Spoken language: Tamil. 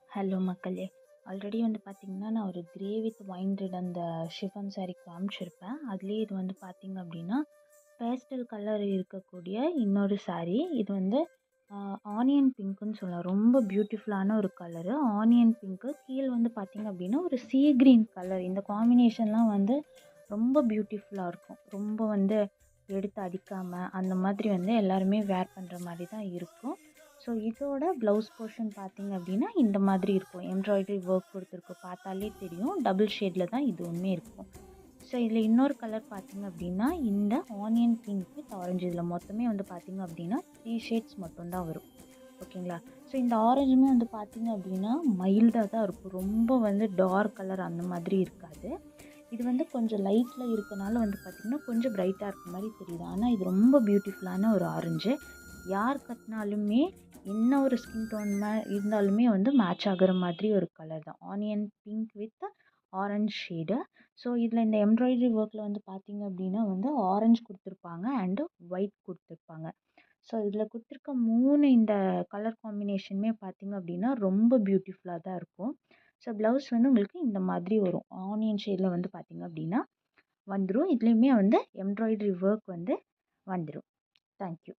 ஹலோ மக்களே! ஆல்ரெடி வந்து பார்த்தீங்கன்னா, நான் ஒரு கிரே வித் ஒயின் ரெட் அந்த ஷிஃபான் சாரீ காமிச்சிருப்பேன். அதுலேயே இது வந்து பார்த்தீங்க அப்டின்னா, பேஸ்டல் கலர் இருக்கக்கூடிய இன்னொரு சாரீ. இது வந்து ஆனியன் பிங்க்குன்னு சொல்லலாம். ரொம்ப பியூட்டிஃபுல்லான ஒரு கலரு. ஆனியன் பிங்க்கு கீழ வந்து பார்த்தீங்க அப்டின்னா, ஒரு சீ கிரீன் கலர். இந்த காம்பினேஷன்லாம் வந்து ரொம்ப பியூட்டிஃபுல்லா இருக்கும். ரொம்ப வந்து எடுத்து அடிக்காம, அந்த மாதிரி வந்து எல்லாருமே வேர் பண்ணுற மாரி தான் இருக்கும். ஸோ இதோட ப்ளவுஸ் போர்ஷன் பார்த்தீங்க அப்படின்னா இந்த மாதிரி இருக்கும். எம்ப்ராய்டரி ஒர்க் கொடுத்துருக்கும். பார்த்தாலே தெரியும். டபுள் ஷேடில் தான் இதுவுமே இருக்கும். ஸோ இதில் இன்னொரு கலர் பார்த்தீங்க அப்படின்னா இந்த ஆனியன் பிங்க் வித் ஆரஞ்சு. இதில் மொத்தமே வந்து பார்த்தீங்க அப்படின்னா 3 ஷேட்ஸ் மட்டும்தான் வரும். ஓகேங்களா? ஸோ இந்த ஆரஞ்சுமே வந்து பார்த்தீங்க அப்படின்னா மைல்டாக தான் இருக்கும். ரொம்ப வந்து டார்க் கலர் அந்த மாதிரி இருக்காது. இது வந்து கொஞ்சம் லைட்டில் இருக்கனால வந்து பார்த்திங்கன்னா கொஞ்சம் பிரைட்டாக இருக்க மாதிரி தெரியுது. ஆனால் இது ரொம்ப பியூட்டிஃபுல்லான ஒரு ஆரஞ்சு. யார் கட்டினாலுமே என்ன ஒரு ஸ்கின் டோன் இருந்தாலுமே வந்து மேட்ச் ஆகுற மாதிரி ஒரு கலர் தான். Onion pink with orange shade. So இதில் இந்த எம்ப்ராய்டரி ஒர்க்கில் வந்து பார்த்திங்க அப்படின்னா வந்து ஆரஞ்சு கொடுத்துருப்பாங்க அண்டு ஒயிட் கொடுத்துருப்பாங்க. ஸோ இதில் கொடுத்துருக்க 3 இந்த கலர் காம்பினேஷனுமே பார்த்திங்க அப்படின்னா ரொம்ப பியூட்டிஃபுல்லாக தான் இருக்கும். ஸோ ப்ளவுஸ் வந்து உங்களுக்கு இந்த மாதிரி வரும். ஆனியன் ஷேடில் வந்து பார்த்திங்க அப்படின்னா வந்துடும். இதுலேயுமே வந்து எம்ப்ராய்டரி ஒர்க் வந்து வந்துடும். தேங்க்யூ.